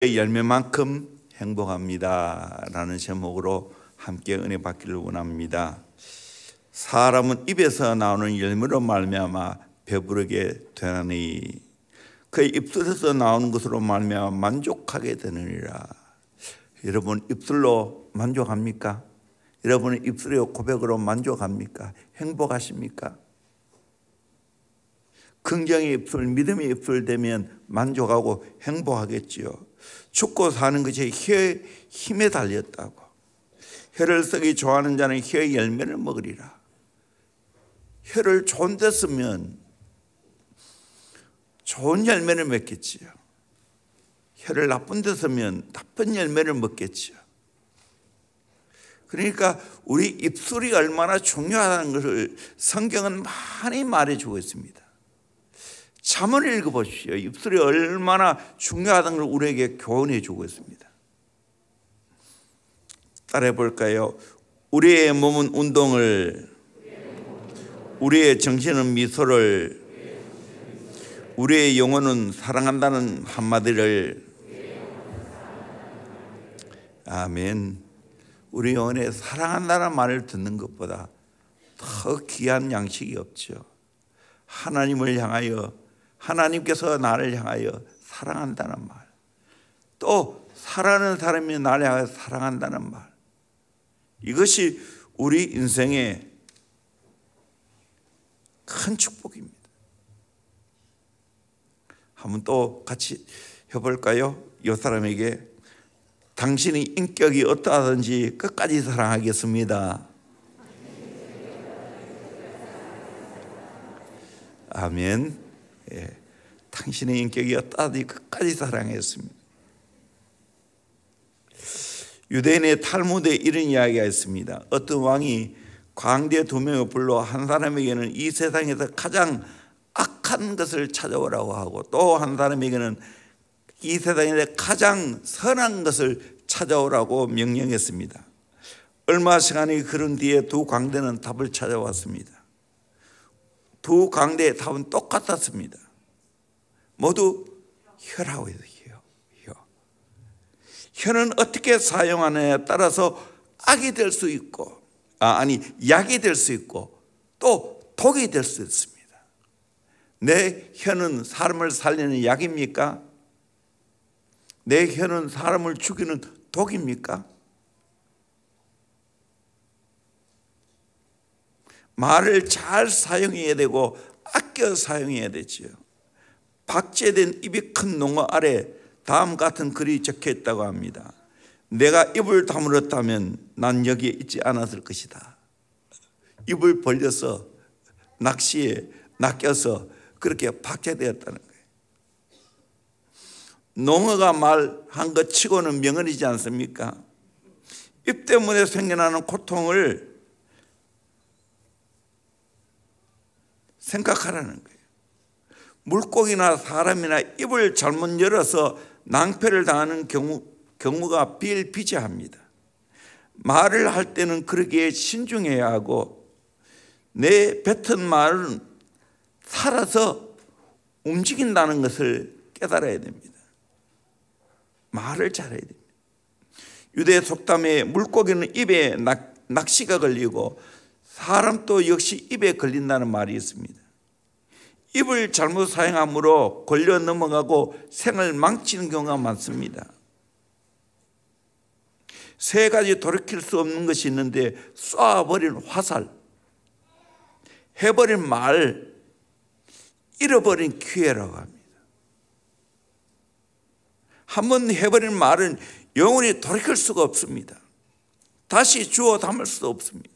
열매만큼 행복합니다 라는 제목으로 함께 은혜 받기를 원합니다. 사람은 입에서 나오는 열매로 말미암아 배부르게 되나니 그의 입술에서 나오는 것으로 말미암아 만족하게 되느니라. 여러분 입술로 만족합니까? 여러분은 입술의 고백으로 만족합니까? 행복하십니까? 긍정의 입술, 믿음의 입술 되면 만족하고 행복하겠지요. 죽고 사는 것이 혀의 힘에 달렸다고. 혀를 쓰기 좋아하는 자는 혀의 열매를 먹으리라. 혀를 좋은 데 쓰면 좋은 열매를 맺겠지요. 혀를 나쁜 데 쓰면 나쁜 열매를 먹겠지요. 그러니까 우리 입술이 얼마나 중요하다는 것을 성경은 많이 말해주고 있습니다. 잠언을 읽어보십시오. 입술이 얼마나 중요하다는 걸 우리에게 교훈해 주고 있습니다. 따라해 볼까요? 우리의 몸은 운동을, 우리의 정신은 미소를, 우리의 영혼은 사랑한다는 한마디를. 아멘. 우리 영혼에 사랑한다는 말을 듣는 것보다 더 귀한 양식이 없죠. 하나님을 향하여, 하나님께서 나를 향하여 사랑한다는 말, 또 사랑하는 사람이 나를 향하여 사랑한다는 말, 이것이 우리 인생의 큰 축복입니다. 한번 또 같이 해볼까요? 이 사람에게 당신의 인격이 어떠하든지 끝까지 사랑하겠습니다. 아멘. 예, 당신의 인격이 어떠하든지 끝까지 사랑했습니다. 유대인의 탈무드에 이런 이야기가 있습니다. 어떤 왕이 광대 2명을 불러 한 사람에게는 이 세상에서 가장 악한 것을 찾아오라고 하고 또 한 사람에게는 이 세상에서 가장 선한 것을 찾아오라고 명령했습니다. 얼마 시간이 흐른 뒤에 두 광대는 답을 찾아왔습니다. 두 광대의 답은 똑같았습니다. 모두 혀라고 해서 혀. 혀는 어떻게 사용하느냐에 따라서 악이 될 수 있고, 약이 될 수 있고, 또 독이 될 수 있습니다. 내 혀는 사람을 살리는 약입니까? 내 혀는 사람을 죽이는 독입니까? 말을 잘 사용해야 되고 아껴 사용해야 되지요. 박제된 입이 큰 농어 아래 다음 같은 글이 적혀 있다고 합니다. 내가 입을 다물었다면 난 여기에 있지 않았을 것이다. 입을 벌려서 낚시에 낚여서 그렇게 박제되었다는 거예요. 농어가 말한 것 치고는 명언이지 않습니까? 입 때문에 생겨나는 고통을 생각하라는 거예요. 물고기나 사람이나 입을 잘못 열어서 낭패를 당하는 경우가 비일비재합니다. 말을 할 때는 그러기에 신중해야 하고 내 뱉은 말은 살아서 움직인다는 것을 깨달아야 됩니다. 말을 잘해야 됩니다. 유대 속담에 물고기는 입에 낚시가 걸리고 사람도 역시 입에 걸린다는 말이 있습니다. 입을 잘못 사용함으로 걸려 넘어가고 생을 망치는 경우가 많습니다. 세 가지 돌이킬 수 없는 것이 있는데 쏴버린 화살, 해버린 말, 잃어버린 기회라고 합니다. 한번 해버린 말은 영원히 돌이킬 수가 없습니다. 다시 주워 담을 수 없습니다.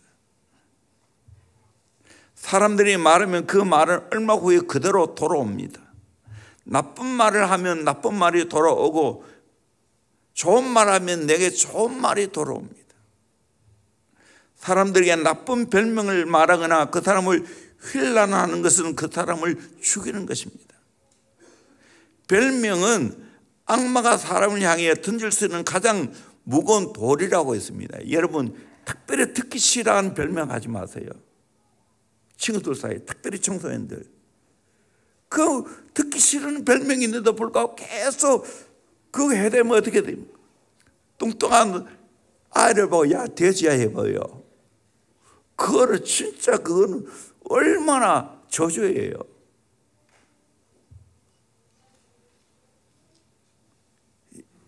사람들이 말하면 그 말은 얼마 후에 그대로 돌아옵니다. 나쁜 말을 하면 나쁜 말이 돌아오고 좋은 말을 하면 내게 좋은 말이 돌아옵니다. 사람들에게 나쁜 별명을 말하거나 그 사람을 휠란하는 것은 그 사람을 죽이는 것입니다. 별명은 악마가 사람을 향해 던질 수 있는 가장 무거운 돌이라고 했습니다. 여러분 특별히 듣기 싫어하는 별명 하지 마세요. 친구들 사이에 특별히 청소년들 그 듣기 싫은 별명이 있는데도 불구하고 계속 그거 해대면 어떻게 됩니까? 뚱뚱한 아이를 보고 야 돼지야 해봐요. 그거를 진짜 그거는 얼마나 저주예요.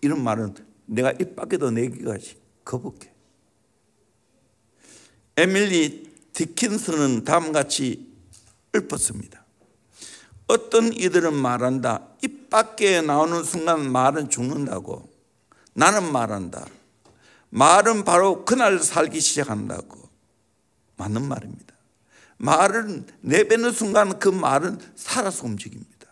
이런 말은 내가 입 밖에도 내기가 거북해. 에밀리 디킨슨은 다음같이 읊었습니다. 어떤 이들은 말한다. 입 밖에 나오는 순간 말은 죽는다고. 나는 말한다. 말은 바로 그날 살기 시작한다고. 맞는 말입니다. 말은 내뱉는 순간 그 말은 살아서 움직입니다.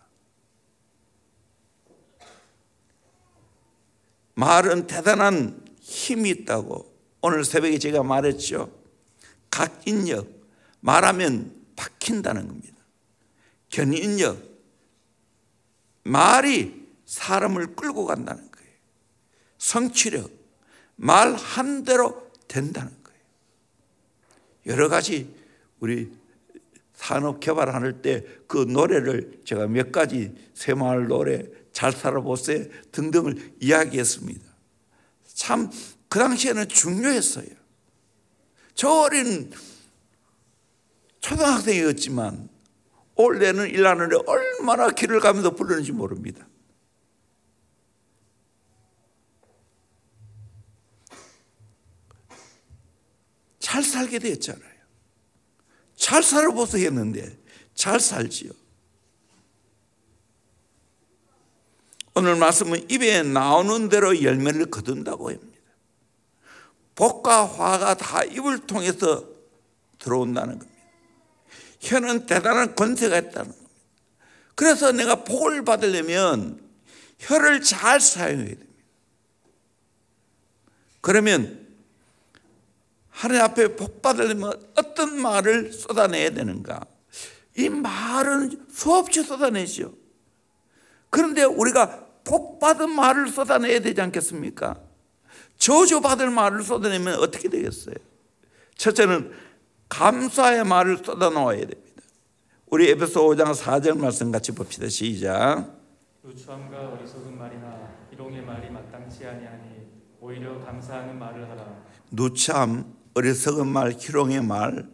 말은 대단한 힘이 있다고 오늘 새벽에 제가 말했죠. 각인력, 말하면 박힌다는 겁니다. 견인력, 말이 사람을 끌고 간다는 거예요. 성취력, 말 한 대로 된다는 거예요. 여러 가지 우리 산업 개발할 때 그 노래를 제가 몇 가지 새마을 노래, 잘 살아보세요 등등을 이야기했습니다. 참 그 당시에는 중요했어요. 저 어린 초등학생이었지만 올해는 일하는데 얼마나 길을 가면서 부르는지 모릅니다. 잘 살게 됐잖아요. 잘 살아보세요 했는데 잘 살지요. 오늘 말씀은 입에 나오는 대로 열매를 거둔다고 합니다. 복과 화가 다 입을 통해서 들어온다는 겁니다. 혀는 대단한 권세가 있다는 겁니다. 그래서 내가 복을 받으려면 혀를 잘 사용해야 됩니다. 그러면 하나님 앞에 복 받으려면 어떤 말을 쏟아내야 되는가? 이 말은 수없이 쏟아내죠. 그런데 우리가 복 받은 말을 쏟아내야 되지 않겠습니까? 저주받을 말을 쏟아내면 어떻게 되겠어요? 첫째는 감사의 말을 쏟아놓아야 됩니다. 우리 에베소 5장 4절 말씀 같이 봅시다. 시작. 누추함과 어리석은 말이나 희롱의 말이 마땅치 아니하니 오히려 감사하는 말을 하라. 누참, 어리석은 말, 희롱의 말,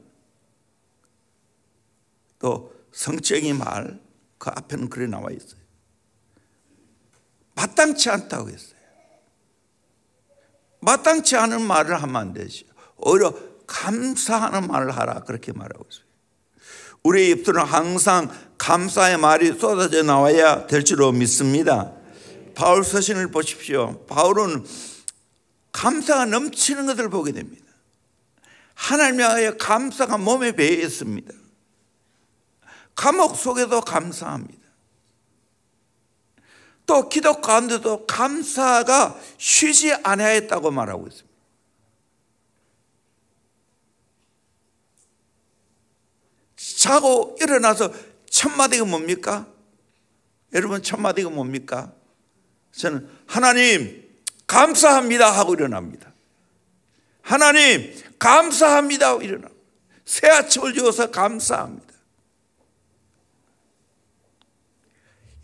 또 성적인 말, 그 앞에는 그래 나와 있어요. 마땅치 않다고 했어요. 마땅치 않은 말을 하면 안 되죠. 오히려 감사하는 말을 하라 그렇게 말하고 있어요. 우리의 입술은 항상 감사의 말이 쏟아져 나와야 될 줄로 믿습니다. 바울 서신을 보십시오. 바울은 감사가 넘치는 것을 보게 됩니다. 하나님에 의해 감사가 몸에 배어 있습니다. 감옥 속에도 감사합니다. 또 기도 가운데도 감사가 쉬지 아니하였다고 말하고 있습니다. 자고 일어나서 첫 마디가 뭡니까? 여러분 첫 마디가 뭡니까? 저는 하나님 감사합니다 하고 일어납니다. 하나님 감사합니다 하고 일어납니다. 새 아침을 주어서 감사합니다.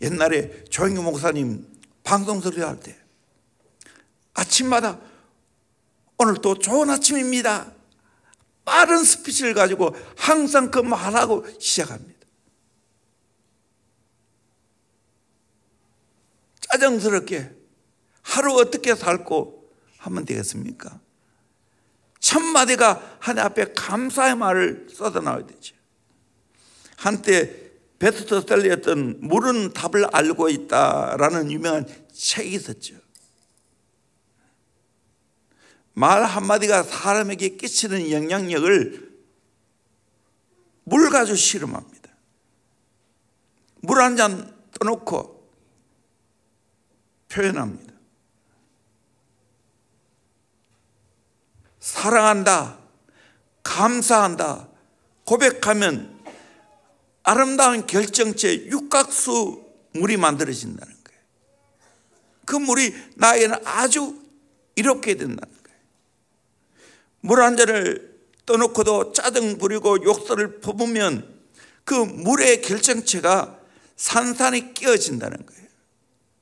옛날에 조영규 목사님 방송 설교할 때 아침마다 오늘 또 좋은 아침입니다. 빠른 스피치를 가지고 항상 그 말하고 시작합니다. 짜증스럽게 하루 어떻게 살고 하면 되겠습니까? 첫 마디가 하나님 앞에 감사의 말을 쏟아나와야 되죠. 한때 베스트셀러였던 물은 답을 알고 있다라는 유명한 책이 있었죠. 말 한마디가 사람에게 끼치는 영향력을 물 가지고 실험합니다. 물 한 잔 떠놓고 표현합니다. 사랑한다, 감사한다 고백하면 아름다운 결정체 육각수 물이 만들어진다는 거예요. 그 물이 나에게는 아주 이롭게 된다는 거예요. 물 한 잔을 떠놓고도 짜증 부리고 욕설을 퍼부으면 그 물의 결정체가 산산이 끼어진다는 거예요.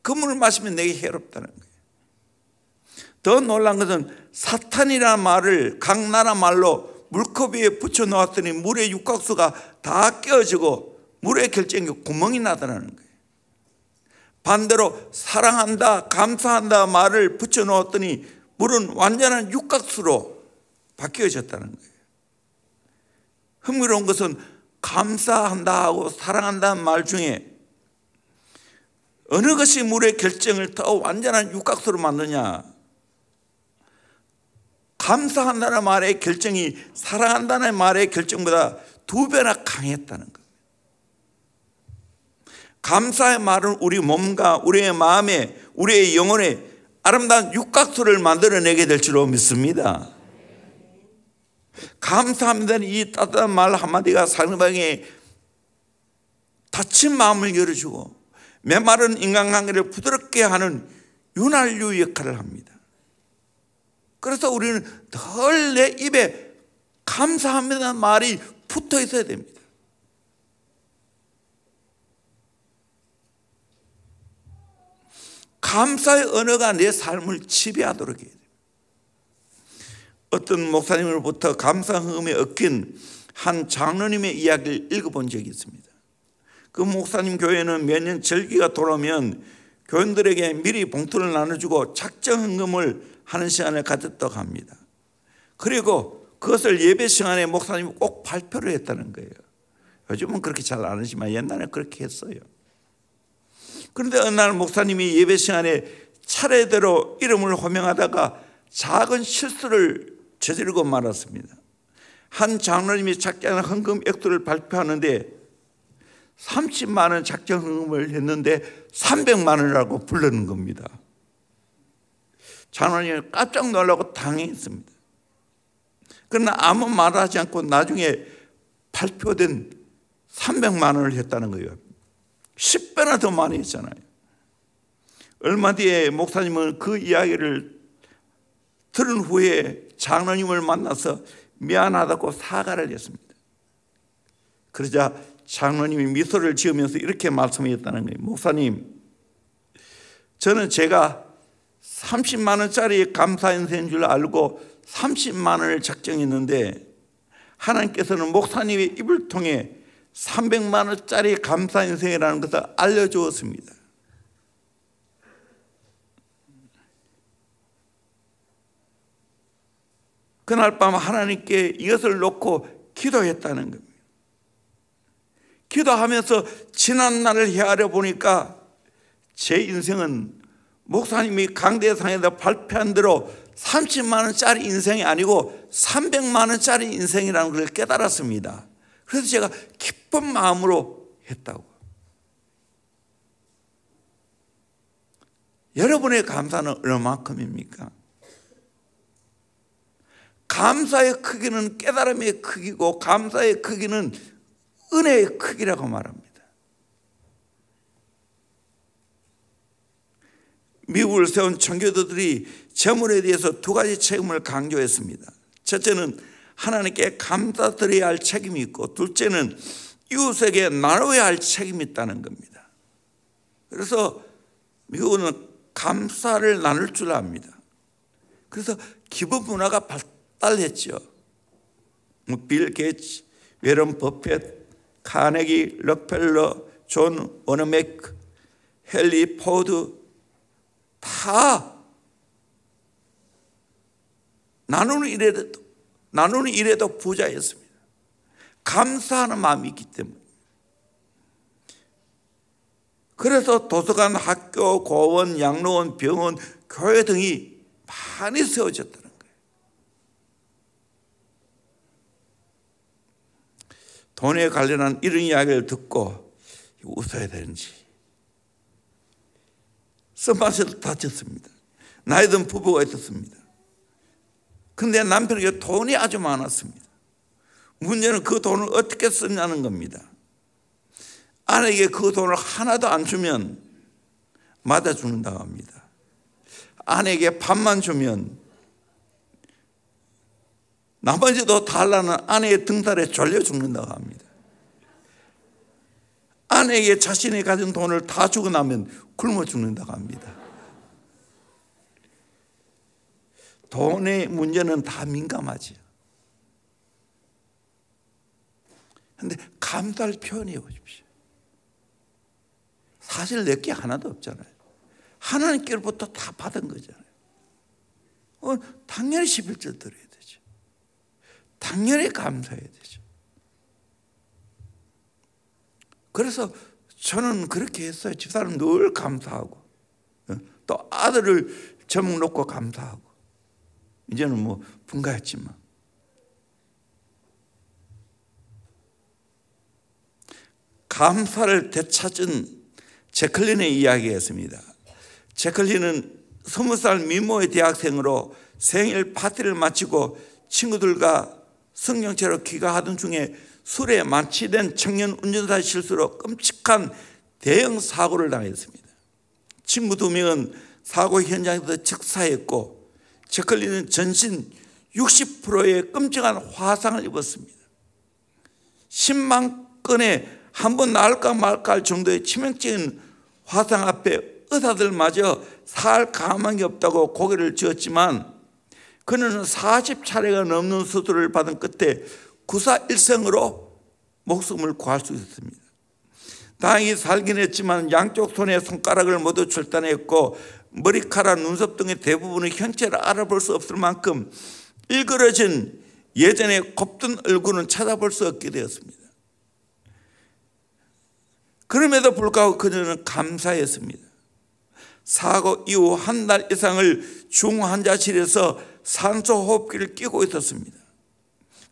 그 물을 마시면 내게 해롭다는 거예요. 더 놀란 것은 사탄이라는 말을 각 나라 말로 물컵 위에 붙여놓았더니 물의 육각수가 다 깨어지고 물의 결정에 구멍이 나더라는 거예요. 반대로 사랑한다, 감사한다 말을 붙여놓았더니 물은 완전한 육각수로 바뀌어졌다는 거예요. 흥미로운 것은 감사한다 하고 사랑한다는 말 중에 어느 것이 물의 결정을 더 완전한 육각수로 만드냐? 감사한다는 말의 결정이 사랑한다는 말의 결정보다 2배나 강했다는 거예요. 감사의 말은 우리 몸과 우리의 마음에 우리의 영혼에 아름다운 육각수를 만들어내게 될 줄로 믿습니다. 감사합니다는 이 따뜻한 말 한마디가 상대방의 다친 마음을 열어주고 메마른 인간관계를 부드럽게 하는 윤활유 역할을 합니다. 그래서 우리는 늘 내 입에 감사합니다는 말이 붙어 있어야 됩니다. 감사의 언어가 내 삶을 지배하도록 해야 됩니다. 어떤 목사님으로부터 감사 흥음에 얽힌 한 장로님의 이야기를 읽어본 적이 있습니다. 그 목사님 교회는 매년 절기가 돌아오면 교인들에게 미리 봉투를 나눠주고 작정 헌금을 하는 시간을 가졌다고 합니다. 그리고 그것을 예배 시간에 목사님이 꼭 발표를 했다는 거예요. 요즘은 그렇게 잘 안 하지만 옛날에 그렇게 했어요. 그런데 어느 날 목사님이 예배 시간에 차례대로 이름을 호명하다가 작은 실수를 저지르고 말았습니다. 한 장로님이 작정한 헌금 액수를 발표하는데 30만 원 작정 헌금을 했는데 300만 원이라고 부르는 겁니다. 장로님이 깜짝 놀라고 당황했습니다. 그러나 아무 말 하지 않고 나중에 발표된 300만 원을 했다는 거예요. 10배나 더 많이 했잖아요. 얼마 뒤에 목사님은 그 이야기를 들은 후에 장로님을 만나서 미안하다고 사과를 했습니다. 그러자 장로님이 미소를 지으면서 이렇게 말씀하셨다는 거예요. 목사님, 저는 제가 30만 원짜리 감사 인생인 줄 알고 30만 원을 작정했는데 하나님께서는 목사님의 입을 통해 300만 원짜리 감사 인생이라는 것을 알려주었습니다. 그날 밤 하나님께 이것을 놓고 기도했다는 겁니다. 기도하면서 지난 날을 헤아려 보니까 제 인생은 목사님이 강대상에서 발표한 대로 30만 원짜리 인생이 아니고 300만 원짜리 인생이라는 걸 깨달았습니다. 그래서 제가 기쁜 마음으로 했다고. 여러분의 감사는 얼마만큼입니까? 감사의 크기는 깨달음의 크기고 감사의 크기는 은혜의 크기라고 말합니다. 미국을 세운 청교도들이 재물에 대해서 2가지 책임을 강조했습니다. 첫째는 하나님께 감사드려야 할 책임이 있고, 둘째는 이웃에게 나눠야 할 책임이 있다는 겁니다. 그래서 미국은 감사를 나눌 줄 압니다. 그래서 기부 문화가 발달했죠. 빌 게이츠, 워런 버핏, 카네기, 록펠러, 존 워너맥, 헨리 포드 다 나누는 일에도 부자였습니다. 감사하는 마음이 있기 때문에. 그래서 도서관, 학교, 고원, 양로원, 병원, 교회 등이 많이 세워졌다는 거예요. 돈에 관련한 이런 이야기를 듣고 웃어야 되는지 쓴맛에도 다쳤습니다. 나이 든 부부가 있었습니다. 그런데 남편에게 돈이 아주 많았습니다. 문제는 그 돈을 어떻게 쓰냐는 겁니다. 아내에게 그 돈을 하나도 안 주면 맞아 죽는다고 합니다. 아내에게 반만 주면 나머지도 달라는 아내의 등살에 졸려 죽는다고 합니다. 아내에게 자신이 가진 돈을 다 주고 나면 굶어 죽는다고 합니다. 돈의 문제는 다 민감하지. 그런데 감사를 표현해 보십시오. 사실 내게 하나도 없잖아요. 하나님께로부터 다 받은 거잖아요. 당연히 11절 드려야 되죠. 당연히 감사해야 되죠. 그래서 저는 그렇게 했어요. 집사람 늘 감사하고, 또 아들을 제목 놓고 감사하고. 이제는 뭐 분가했지만, 감사를 되찾은 제클린의 이야기였습니다. 제클린은 20살 미모의 대학생으로 생일 파티를 마치고 친구들과 성령체로 귀가하던 중에 술에 만취된 청년 운전사의 실수로 끔찍한 대형 사고를 당했습니다. 친구 2명은 사고 현장에서 즉사했고 제클린은 전신 60%의 끔찍한 화상을 입었습니다. 10만 건의 한 번 나을까 말까 할 정도의 치명적인 화상 앞에 의사들마저 살 가망이 없다고 고개를 쥐었지만 그는 40차례가 넘는 수술을 받은 끝에 구사일생으로 목숨을 구할 수 있었습니다. 다행히 살긴 했지만 양쪽 손의 손가락을 모두 절단했고 머리카락, 눈썹 등의 대부분의 형체를 알아볼 수 없을 만큼 일그러진 예전의 곱던 얼굴은 찾아볼 수 없게 되었습니다. 그럼에도 불구하고 그녀는 감사했습니다. 사고 이후 한 달 이상을 중환자실에서 산소호흡기를 끼고 있었습니다.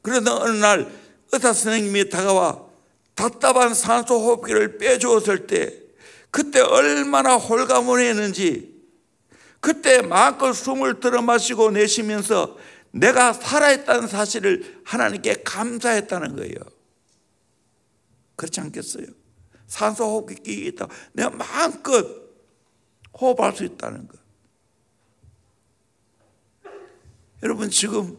그러다 어느 날 의사 선생님이 다가와 답답한 산소호흡기를 빼주었을 때 그때 얼마나 홀가분했는지, 그때 마음껏 숨을 들어 마시고 내쉬면서 내가 살아있다는 사실을 하나님께 감사했다는 거예요. 그렇지 않겠어요? 산소호흡기 끼게 있다, 내가 마음껏 호흡할 수 있다는 것. 여러분, 지금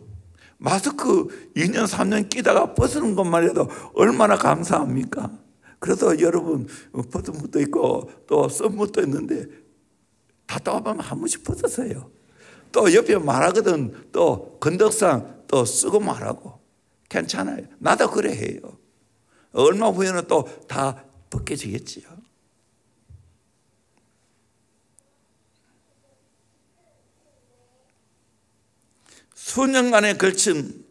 마스크 2년 3년 끼다가 벗는 것만 해도 얼마나 감사합니까? 그래서 여러분 벗은 것도 있고 또 쓴 것도 있는데 답답하면 한 번씩 벗으세요. 또 옆에 말하거든 또 건덕상 또 쓰고 말하고 괜찮아요. 나도 그래 해요. 얼마 후에는 또 다 벗겨지겠지요. 수년간에 걸친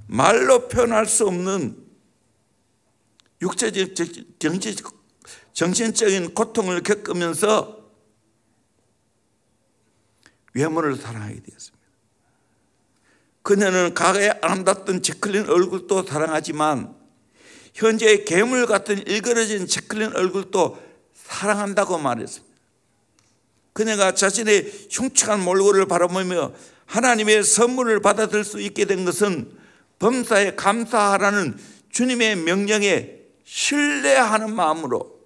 말로 표현할 수 없는 육체적, 정신적인 고통을 겪으면서 외모를 사랑하게 되었습니다. 그녀는 과거에 아름답던 제클린 얼굴도 사랑하지만 현재의 괴물 같은 일그러진 제클린 얼굴도 사랑한다고 말했습니다. 그녀가 자신의 흉측한 몰골을 바라보며 하나님의 선물을 받아들일 수 있게 된 것은 범사에 감사하라는 주님의 명령에 신뢰하는 마음으로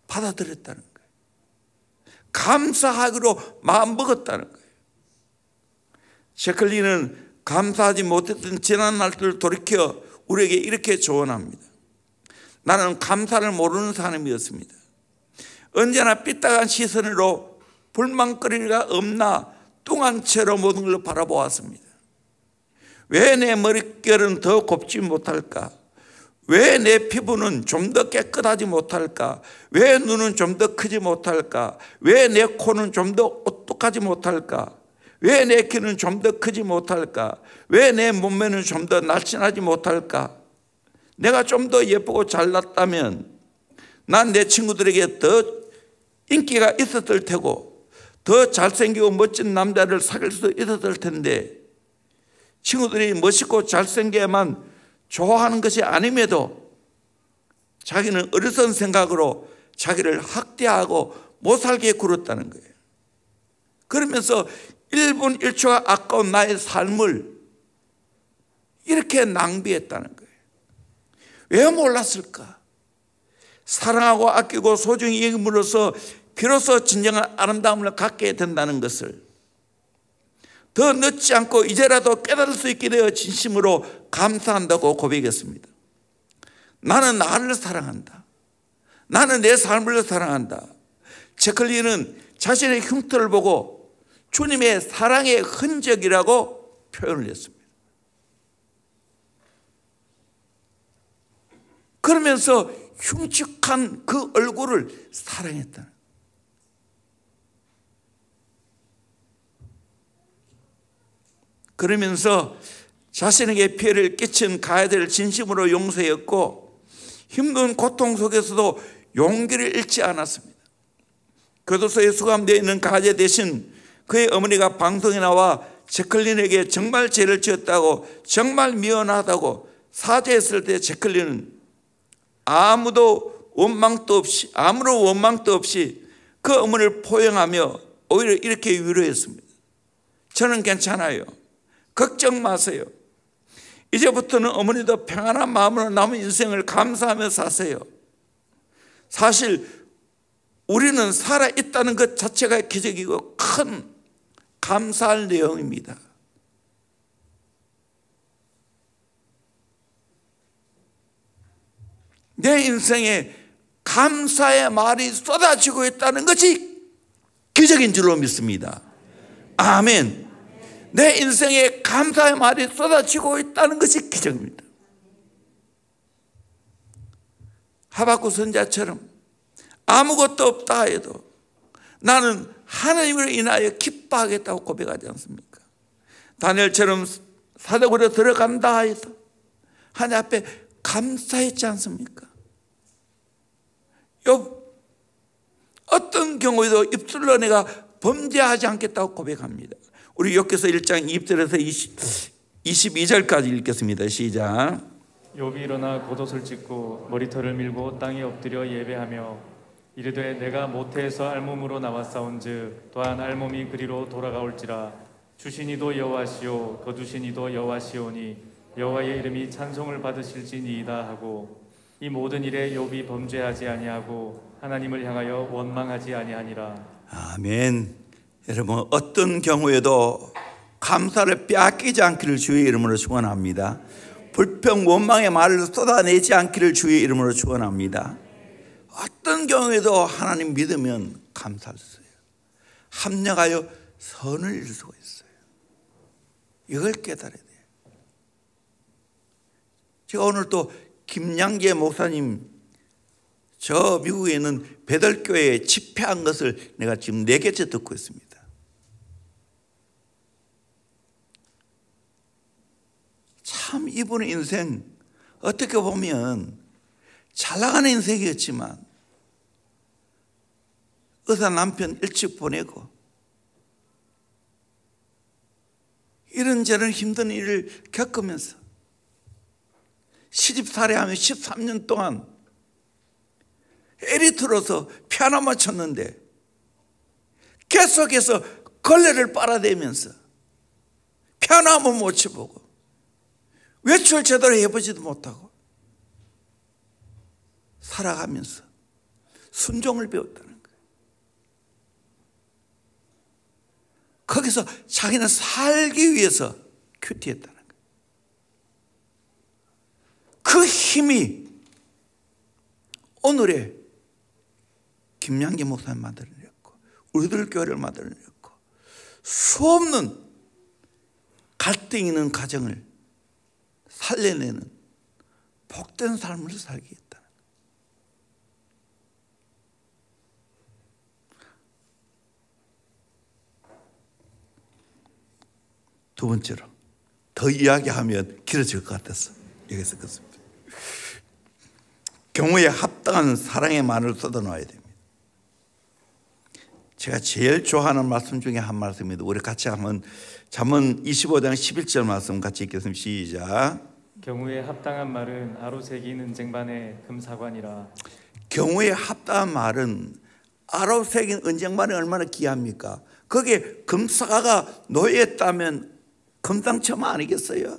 받아들였다는 거예요. 감사하기로 마음먹었다는 거예요. 제클린은 감사하지 못했던 지난 날들을 돌이켜 우리에게 이렇게 조언합니다. 나는 감사를 모르는 사람이었습니다. 언제나 삐딱한 시선으로 불만거리가 없나 뚱한 채로 모든 걸 바라보았습니다. 왜 내 머릿결은 더 곱지 못할까? 왜 내 피부는 좀 더 깨끗하지 못할까? 왜 눈은 좀 더 크지 못할까? 왜 내 코는 좀 더 오똑하지 못할까? 왜 내 키는 좀 더 크지 못할까? 왜 내 몸매는 좀 더 날씬하지 못할까? 내가 좀 더 예쁘고 잘났다면 난 내 친구들에게 더 인기가 있었을 테고 더 잘생기고 멋진 남자를 사귈 수 있었을 텐데 친구들이 멋있고 잘생겨야만 좋아하는 것이 아님에도 자기는 어리석은 생각으로 자기를 학대하고 못 살게 굴었다는 거예요. 그러면서 1분 1초가 아까운 나의 삶을 이렇게 낭비했다는 거예요. 왜 몰랐을까? 사랑하고 아끼고 소중히 여김으로써 비로소 진정한 아름다움을 갖게 된다는 것을 더 늦지 않고 이제라도 깨달을 수 있게 되어 진심으로 감사한다고 고백했습니다. 나는 나를 사랑한다. 나는 내 삶을 사랑한다. 제클린은 자신의 흉터를 보고 주님의 사랑의 흔적이라고 표현을 했습니다. 그러면서 흉측한 그 얼굴을 사랑했다. 그러면서 자신에게 피해를 끼친 가해자를 진심으로 용서했고 힘든 고통 속에서도 용기를 잃지 않았습니다. 교도소에 수감되어 있는 가해자 대신 그의 어머니가 방송에 나와 제클린에게 정말 죄를 지었다고, 정말 미안하다고 사죄했을 때 제클린은 아무런 원망도 없이 그 어머니를 포용하며 오히려 이렇게 위로했습니다. 저는 괜찮아요. 걱정 마세요. 이제부터는 어머니도 평안한 마음으로 남은 인생을 감사하며 사세요. 사실 우리는 살아있다는 것 자체가 기적이고 큰 감사할 내용입니다. 내 인생에 감사의 말이 쏟아지고 있다는 것이 기적인 줄로 믿습니다. 아멘. 내 인생에 감사의 말이 쏟아지고 있다는 것이 기적입니다. 하박국 선지자처럼 아무것도 없다 해도 나는 하나님을 인하여 기뻐하겠다고 고백하지 않습니까? 다니엘처럼 사대굴에 들어간다 해도 하나님 앞에 감사했지 않습니까? 어떤 경우에도 입술로 내가 범죄하지 않겠다고 고백합니다. 우리 욥기서 1장 2절에서 22절까지 읽겠습니다. 시작. 욥이 일어나 겉옷을 찢고 머리털을 밀고 땅에 엎드려 예배하며 이르되 내가 모태에서 알몸으로 나왔사온즉 또한 알몸이 그리로 돌아가올지라. 주신 이도 여호와시오 거두신 이도 여호와시오니 여호와의 이름이 찬송을 받으실지니이다 하고 이 모든 일에 욥이 범죄하지 아니하고 하나님을 향하여 원망하지 아니하니라. 아멘. 여러분, 어떤 경우에도 감사를 빼앗기지 않기를 주의 이름으로 축원합니다. 불평 원망의 말을 쏟아내지 않기를 주의 이름으로 축원합니다. 어떤 경우에도 하나님 믿으면 감사할 수 있어요. 합력하여 선을 이룰 수가 있어요. 이걸 깨달아야 돼요. 제가 오늘 또 김양재 목사님 저 미국에 있는 베들교회에 집회한 것을 내가 지금 4개째 듣고 있습니다. 참 이분의 인생 어떻게 보면 잘 나가는 인생이었지만 의사 남편 일찍 보내고 이런저런 힘든 일을 겪으면서 시집살이하며 13년 동안 에리트로서 피아노만 쳤는데 계속해서 걸레를 빨아대면서 피아노 한번 못 쳐보고 외출 제대로 해보지도 못하고 살아가면서 순종을 배웠다는 거예요. 거기서 자기는 살기 위해서 큐티했다는 거예요. 그 힘이 오늘의 김양재 목사님 만들어냈고 우리들 교회를 만들어냈고 수없는 갈등 있는 가정을 살려내는 복된 삶을 살게 했다. 두 번째로 더 이야기하면 길어질 것 같아서 여기서 그렇습니다. 경우에 합당한 사랑의 말을 쏟아놓아야 됩니다. 제가 제일 좋아하는 말씀 중에 한 말씀입니다. 우리 같이 한번 잠언 25장 11절 말씀 같이 읽겠습니다. 시작. 경우에 합당한 말은 아로새긴 은쟁반의 금사관이라. 경우에 합당한 말은 아로새긴 은쟁반이 얼마나 귀합니까? 거기에 금사과가 놓여있다면 금상첨 아니겠어요?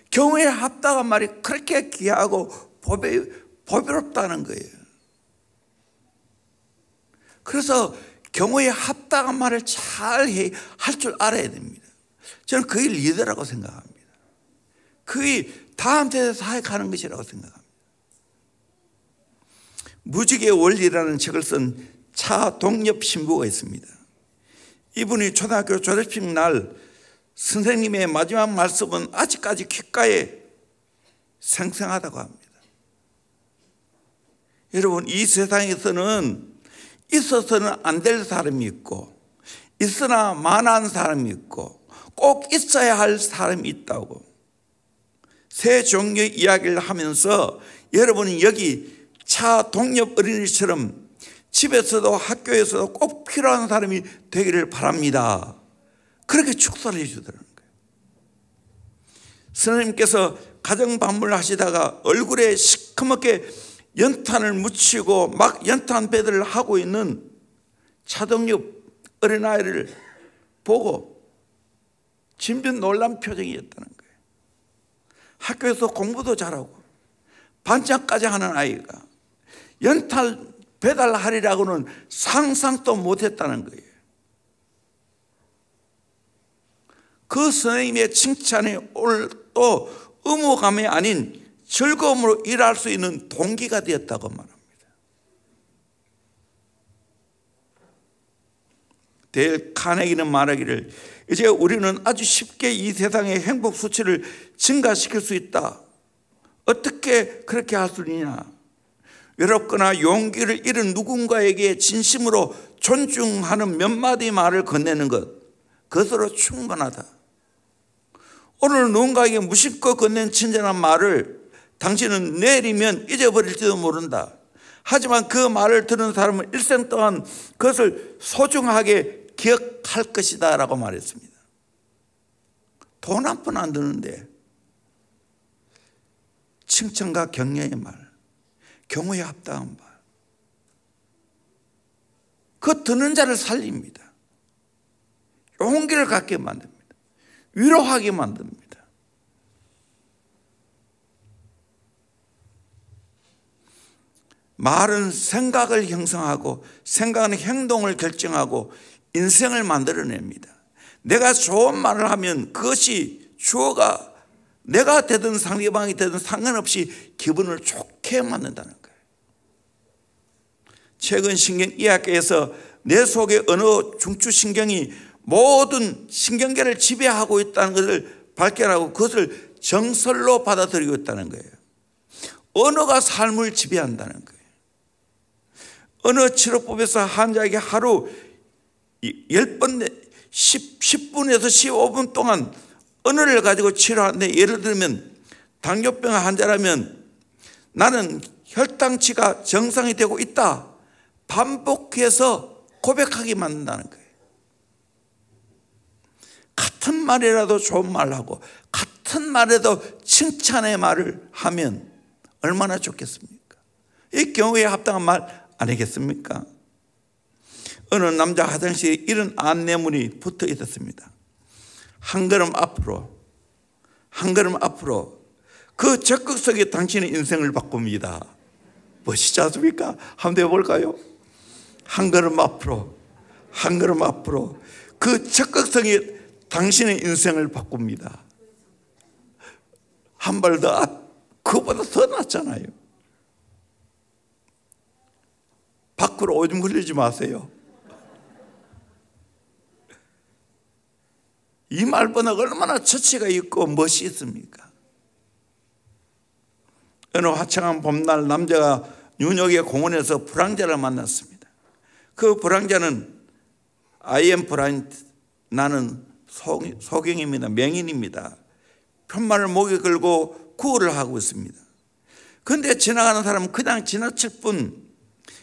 경우에 합당한 말이 그렇게 귀하고 보배롭다는 거예요. 그래서 경우에 합당한 말을 잘 할 줄 알아야 됩니다. 저는 그게 리더라고 생각합니다. 그게 다음 세대 사역하는 것이라고 생각합니다. 무직의 원리라는 책을 쓴 차동엽 신부가 있습니다. 이분이 초등학교 졸업식 날 선생님의 마지막 말씀은 아직까지 귓가에 생생하다고 합니다. 여러분, 이 세상에서는 있어서는 안 될 사람이 있고 있으나 만한 사람이 있고 꼭 있어야 할 사람이 있다고, 세 종류의 이야기를 하면서 여러분이 여기 차동엽 어린이처럼 집에서도 학교에서도 꼭 필요한 사람이 되기를 바랍니다. 그렇게 축사를 해주더라는 거예요. 선생님께서 가정 방문을 하시다가 얼굴에 시커멓게 연탄을 묻히고 막 연탄 배달을 하고 있는 차동엽 어린아이를 보고 진변 놀란 표정이었다는 거예요. 학교에서 공부도 잘하고 반장까지 하는 아이가 연탄 배달하리라고는 상상도 못했다는 거예요. 그 선생님의 칭찬이 오늘 또 의무감이 아닌 즐거움으로 일할 수 있는 동기가 되었다고 말합니다. 데일 카네기는 말하기를, 이제 우리는 아주 쉽게 이 세상의 행복 수치를 증가시킬 수 있다. 어떻게 그렇게 할 수 있냐? 외롭거나 용기를 잃은 누군가에게 진심으로 존중하는 몇 마디 말을 건네는 것, 그것으로 충분하다. 오늘 누군가에게 무심코 건넨 친절한 말을 당신은 내일이면 잊어버릴지도 모른다. 하지만 그 말을 들은 사람은 일생 동안 그것을 소중하게 기억할 것이다 라고 말했습니다. 돈 한 푼 안 드는데 칭찬과 격려의 말, 경호에 합당한 말, 그 듣는 자를 살립니다. 용기를 갖게 만듭니다. 위로하게 만듭니다. 말은 생각을 형성하고 생각은 행동을 결정하고 인생을 만들어냅니다. 내가 좋은 말을 하면 그것이 주어가 내가 되든 상대방이 되든 상관없이 기분을 좋게 만든다는 거예요. 최근 신경의학계에서 내 속의 어느 중추신경이 모든 신경계를 지배하고 있다는 것을 발견하고 그것을 정설로 받아들이고 있다는 거예요. 언어가 삶을 지배한다는 거예요. 어느 치료법에서 환자에게 하루 10번, 10분에서 15분 동안 언어를 가지고 치료하는데, 예를 들면 당뇨병 환자라면 나는 혈당치가 정상이 되고 있다 반복해서 고백하게 만든다는 거예요. 같은 말이라도 좋은 말을 하고 같은 말에도 칭찬의 말을 하면 얼마나 좋겠습니까? 이 경우에 합당한 말 아니겠습니까? 어느 남자 화장실에 이런 안내문이 붙어 있었습니다. 한 걸음 앞으로, 한 걸음 앞으로, 그 적극성이 당신의 인생을 바꿉니다. 멋있지 않습니까? 한번 해볼까요? 한 걸음 앞으로, 한 걸음 앞으로, 그 적극성이 당신의 인생을 바꿉니다. 한 발 더 앞, 그거보다 더 낫잖아요. 밖으로 오줌 흘리지 마세요. 이 말보다 얼마나 처치가 있고 멋이 있습니까? 어느 화창한 봄날 남자가 뉴욕의 공원에서 불황자를 만났습니다. 그 불황자는 I am blind, 나는 소경입니다. 명인입니다. 편말을 목에 걸고 구호를 하고 있습니다. 그런데 지나가는 사람은 그냥 지나칠 뿐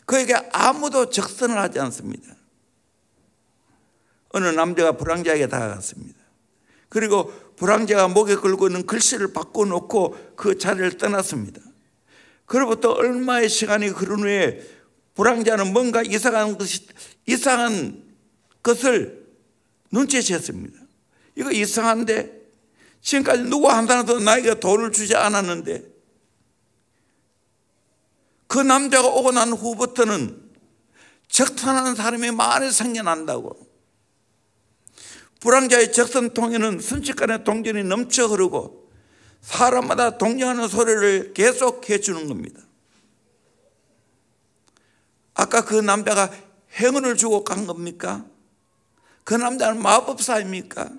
그에게 아무도 적선을 하지 않습니다. 어느 남자가 불황자에게 다가갔습니다. 그리고 불황자가 목에 걸고 있는 글씨를 바꿔놓고 그 자리를 떠났습니다. 그로부터 얼마의 시간이 흐른 후에 불황자는 뭔가 이상한 것을 눈치챘습니다. 이거 이상한데, 지금까지 누구 한 사람도 나에게 돈을 주지 않았는데, 그 남자가 오고 난 후부터는 적선하는 사람이 많이 생겨난다고. 불황자의 적선통에는 순식간에 동전이 넘쳐 흐르고 사람마다 동정하는 소리를 계속 해주는 겁니다. 아까 그 남자가 행운을 주고 간 겁니까? 그 남자는 마법사입니까?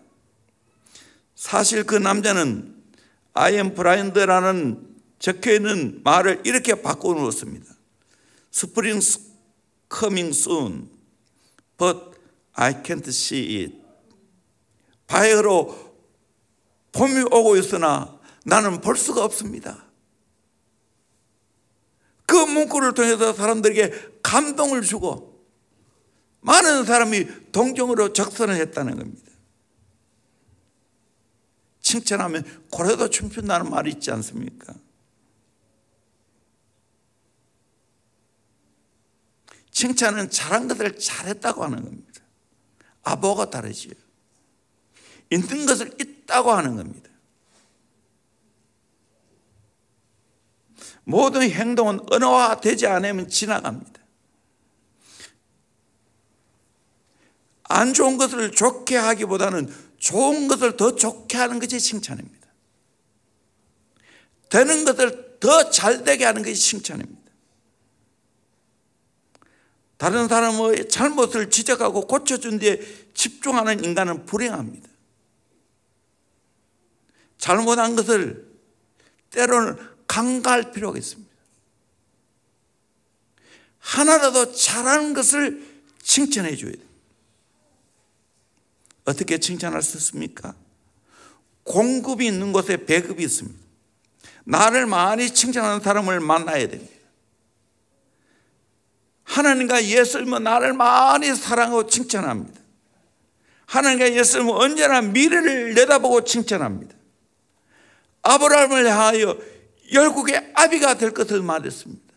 사실 그 남자는 I am blind라는 적혀있는 말을 이렇게 바꿔 놓았습니다. Spring's coming soon, but I can't see it. 바야흐로 봄이 오고 있으나 나는 볼 수가 없습니다. 그 문구를 통해서 사람들에게 감동을 주고 많은 사람이 동정으로 적선을 했다는 겁니다. 칭찬하면 고래도 춤춘다는 말이 있지 않습니까? 칭찬은 잘한 것을 잘했다고 하는 겁니다. 아보가 다르지요. 있는 것을 있다고 하는 겁니다. 모든 행동은 언어화되지 않으면 지나갑니다. 안 좋은 것을 좋게 하기보다는 좋은 것을 더 좋게 하는 것이 칭찬입니다. 되는 것을 더 잘되게 하는 것이 칭찬입니다. 다른 사람의 잘못을 지적하고 고쳐준 뒤에 집중하는 인간은 불행합니다. 잘못한 것을 때로는 간과할 필요가 있습니다. 하나라도 잘하는 것을 칭찬해 줘야 돼요. 어떻게 칭찬할 수 있습니까? 공급이 있는 곳에 배급이 있습니다. 나를 많이 칭찬하는 사람을 만나야 됩니다. 하나님과 예수님은 나를 많이 사랑하고 칭찬합니다. 하나님과 예수님은 언제나 미래를 내다보고 칭찬합니다. 아브라함을 향하여 열국의 아비가 될 것을 말했습니다.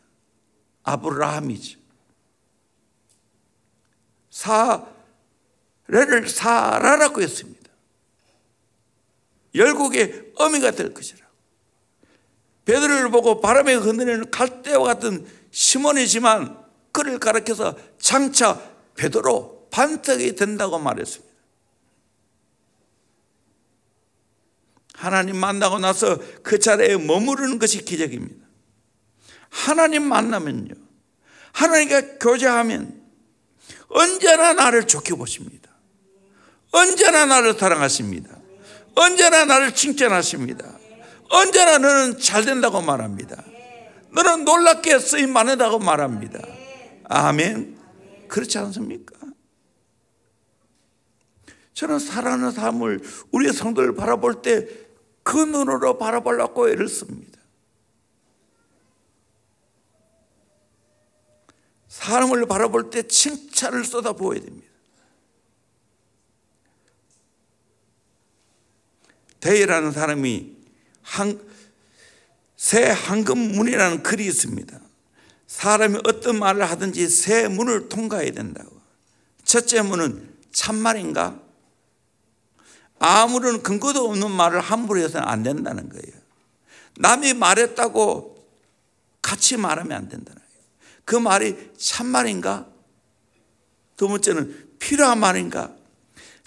아브라함이죠. 사례를 사라라고 했습니다. 열국의 어미가 될 것이라. 베드로를 보고 바람에 흔들리는 갈대와 같은 시몬이지만 그를 가리켜서 장차 베드로 반석이 된다고 말했습니다. 하나님 만나고 나서 그 자리에 머무르는 것이 기적입니다. 하나님 만나면요, 하나님과 교제하면 언제나 나를 좋게 보십니다. 언제나 나를 사랑하십니다. 언제나 나를 칭찬하십니다. 언제나 너는 잘 된다고 말합니다. 너는 놀랍게 쓰임 많다고 말합니다. 아멘. 그렇지 않습니까? 저는 사랑하는 삶을 우리의 성도를 바라볼 때 그 눈으로 바라보려고 애를 씁니다. 사람을 바라볼 때 칭찬을 쏟아부어야 됩니다. 대이라는 사람이 새 황금문이라는 글이 있습니다. 사람이 어떤 말을 하든지 세 문을 통과해야 된다고. 첫째 문은 참말인가? 아무런 근거도 없는 말을 함부로 해서는 안 된다는 거예요. 남이 말했다고 같이 말하면 안 된다는 거예요. 그 말이 참말인가? 두 번째는 필요한 말인가?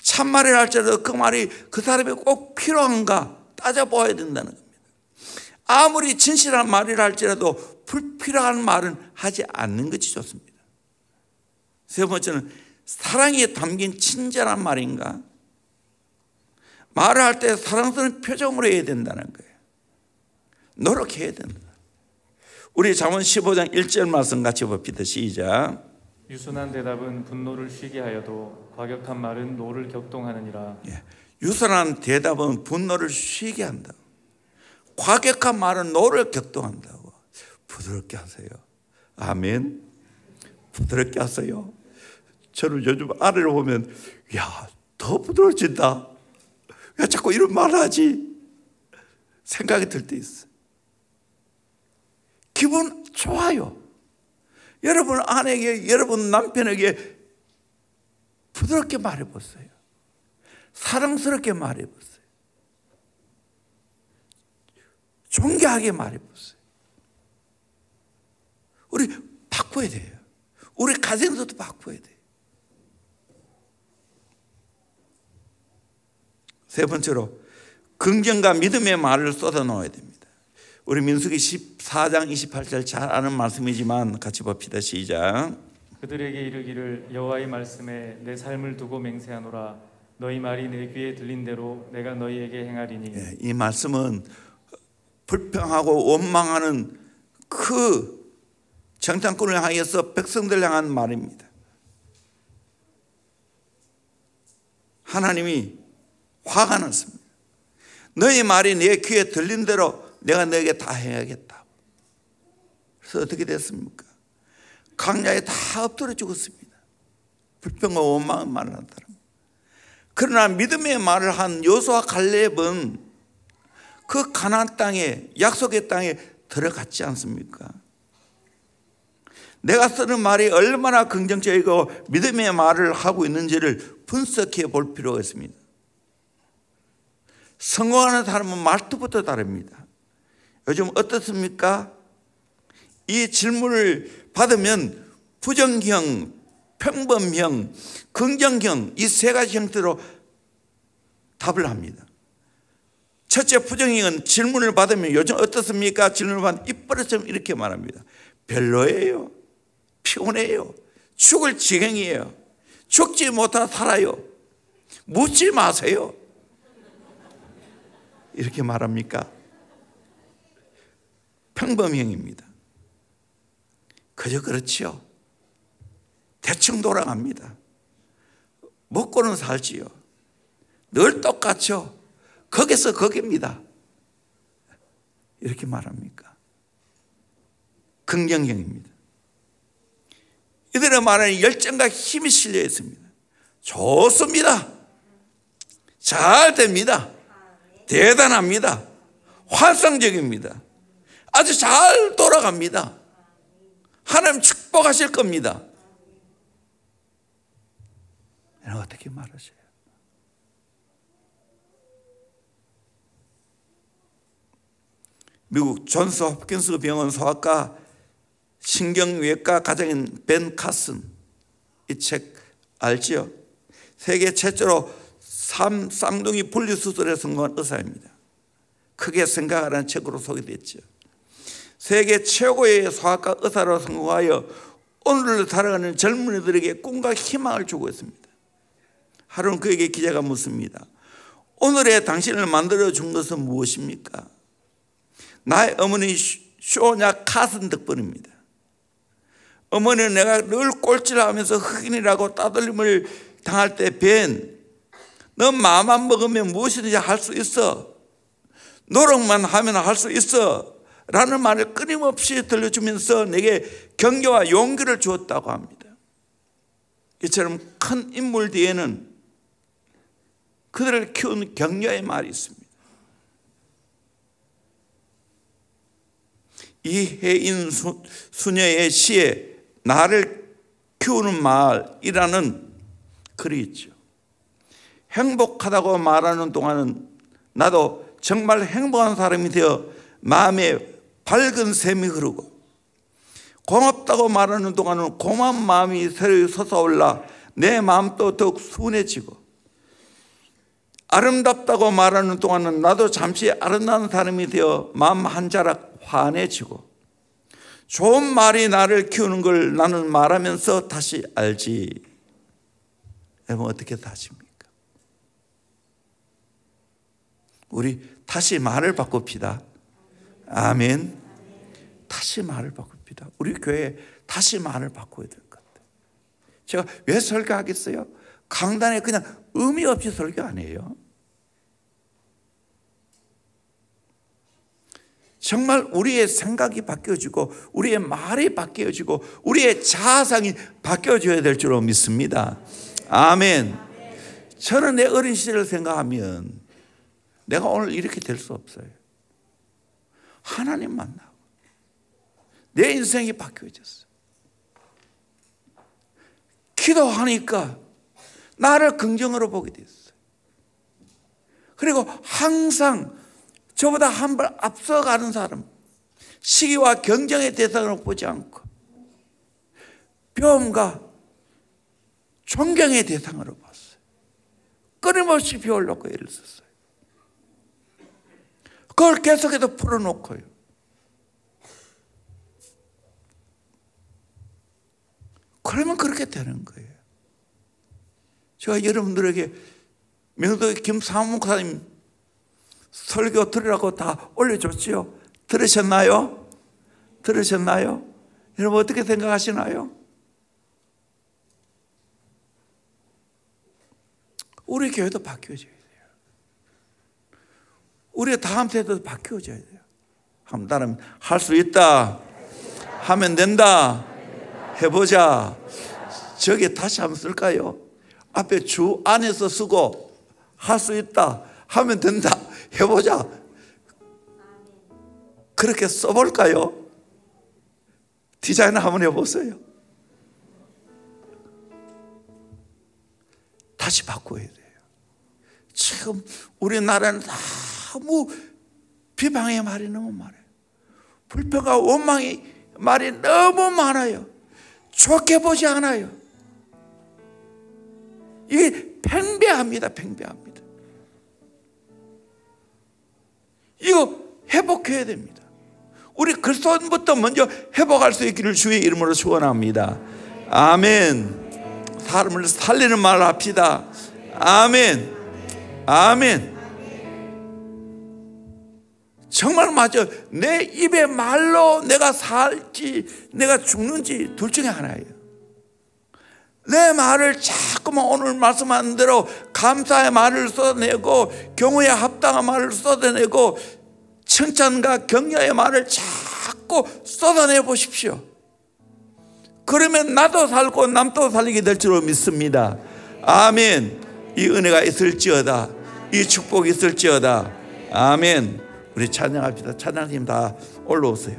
참말이라 할지라도 그 말이 그 사람이 꼭 필요한가 따져보아야 된다는 겁니다. 아무리 진실한 말이라 할지라도 불필요한 말은 하지 않는 것이 좋습니다. 세 번째는 사랑이 담긴 친절한 말인가? 말을 할 때 사랑스러운 표정으로 해야 된다는 거예요. 노력해야 된다. 우리 잠언 15장 1절 말씀 같이 봅시다. 시작. 유순한 대답은 분노를 쉬게 하여도 과격한 말은 노를 격동하느니라. 유순한 대답은 분노를 쉬게 한다. 과격한 말은 노를 격동한다고. 부드럽게 하세요. 아멘. 부드럽게 하세요. 저는 요즘 아내를 보면 야, 더 부드러워진다. 왜 자꾸 이런 말을 하지? 생각이 들 때 있어. 기분 좋아요. 여러분 아내에게, 여러분 남편에게 부드럽게 말해보세요. 사랑스럽게 말해보세요. 존경하게 말해보세요. 우리 바꿔야 돼요. 우리 가정에서도 바꿔야 돼요. 세 번째로 긍정과 믿음의 말을 쏟아놓아야 됩니다. 우리 민수기 14장 28절 잘 아는 말씀이지만 같이 봅시다. 시작. 그들에게 이르기를 여호와의 말씀에 내 삶을 두고 맹세하노라. 너희 말이 내 귀에 들린 대로 내가 너희에게 행하리니. 이 말씀은 불평하고 원망하는 그 정탐꾼을 향해서 백성들 향한 말입니다. 하나님이 화가 났습니다. 너희 말이 내 귀에 들린 대로 내가 너에게 다 해야겠다. 그래서 어떻게 됐습니까? 광야에 다 엎드려 죽었습니다. 불평과 원망은 말을 한다는 거예요. 그러나 믿음의 말을 한 여호수아 갈렙은 그 가나안 땅에, 약속의 땅에 들어갔지 않습니까? 내가 쓰는 말이 얼마나 긍정적이고 믿음의 말을 하고 있는지를 분석해 볼 필요가 있습니다. 성공하는 사람은 말투부터 다릅니다. 요즘 어떻습니까? 이 질문을 받으면 부정형, 평범형, 긍정형 이 세 가지 형태로 답을 합니다. 첫째 부정형은 질문을 받으면 요즘 어떻습니까? 질문을 받으면 입버릇처럼 이렇게 말합니다. 별로예요. 피곤해요. 죽을 지경이에요. 죽지 못하고 살아요. 묻지 마세요. 이렇게 말합니까? 평범형입니다. 그저 그렇지요. 대충 돌아갑니다. 먹고는 살지요. 늘 똑같죠. 거기서 거기입니다. 이렇게 말합니까? 긍정형입니다. 이들의 말에는 열정과 힘이 실려 있습니다. 좋습니다. 잘 됩니다. 대단합니다. 환상적입니다. 아주 잘 돌아갑니다. 하나님 축복하실 겁니다. 어떻게 말하세요? 미국 존스 홉킨스 병원 소아과 신경외과 과장인 벤 카슨, 이 책 알지요? 세계 최초로 쌍둥이 분리수술에 성공한 의사입니다. 크게 생각하라는 책으로 소개됐죠. 세계 최고의 소아과 의사로 성공하여 오늘을 살아가는 젊은이들에게 꿈과 희망을 주고 있습니다. 하루는 그에게 기자가 묻습니다. 오늘의 당신을 만들어준 것은 무엇입니까? 나의 어머니 쇼냐 카슨 덕분입니다. 어머니는 내가 늘 꼴찌하면서 흑인이라고 따돌림을 당할 때 벤, 너 마음만 먹으면 무엇이든지 할 수 있어. 노력만 하면 할 수 있어. 라는 말을 끊임없이 들려주면서 내게 격려와 용기를 주었다고 합니다. 이처럼 큰 인물 뒤에는 그들을 키운 격려의 말이 있습니다. 이혜인 수녀의 시에 나를 키우는 말이라는 글이 있죠. 행복하다고 말하는 동안은 나도 정말 행복한 사람이 되어 마음에 밝은 샘이 흐르고, 고맙다고 말하는 동안은 고마운 마음이 새로 솟아올라 내 마음도 더욱 순해지고, 아름답다고 말하는 동안은 나도 잠시 아름다운 사람이 되어 마음 한 자락 환해지고, 좋은 말이 나를 키우는 걸 나는 말하면서 다시 알지. 여러분 어떻게 다십니까? 우리 다시 말을 바꿉시다. 아멘. 다시 말을 바꿉시다. 우리 교회 다시 말을 바꿔야 될 것 같아요. 제가 왜 설교하겠어요? 강단에 그냥 의미 없이 설교 안 해요. 정말 우리의 생각이 바뀌어지고 우리의 말이 바뀌어지고 우리의 자아상이 바뀌어져야 될 줄로 믿습니다. 아멘. 저는 내 어린 시절을 생각하면 내가 오늘 이렇게 될 수 없어요. 하나님 만나고 내 인생이 바뀌어졌어요. 기도하니까 나를 긍정으로 보게 됐어요. 그리고 항상 저보다 한 발 앞서가는 사람, 시기와 경쟁의 대상으로 보지 않고 배움과 존경의 대상으로 봤어요. 끊임없이 배우려고 애를 썼어요. 그걸 계속해서 풀어놓고요. 그러면 그렇게 되는 거예요. 제가 여러분들에게 명도 김상문 목사님 설교 들으라고 다 올려줬지요. 들으셨나요? 들으셨나요? 여러분 어떻게 생각하시나요? 우리 교회도 바뀌어져야 돼요. 우리 다음 세대도 바뀌어져야 돼요. 한 사람 할 수 있다, 하면 된다, 해보자. 저기 다시 한번 쓸까요? 앞에 주 안에서 쓰고 할 수 있다, 하면 된다, 해보자. 그렇게 써볼까요? 디자인 한번 해보세요. 다시 바꿔야 돼요. 지금 우리나라는 너무 비방의 말이 너무 많아요. 불평과 원망의 말이 너무 많아요. 좋게 보지 않아요. 이게 팽배합니다. 팽배합니다. 이거 회복해야 됩니다. 우리 그리스도인부터 먼저 회복할 수 있기를 주의 이름으로 축원합니다. 아멘. 사람을 살리는 말을 합시다. 아멘. 아멘. 정말 맞아. 내 입의 말로 내가 살지 내가 죽는지 둘 중에 하나예요. 내 말을 자꾸만 오늘 말씀한 대로 감사의 말을 쏟아내고 경호에 합당한 말을 쏟아내고 칭찬과 격려의 말을 자꾸 쏟아내 보십시오. 그러면 나도 살고 남도 살리게 될 줄로 믿습니다. 아멘. 이 은혜가 있을지어다. 이 축복이 있을지어다. 아멘. 우리 찬양합시다. 찬양팀 다 올라오세요.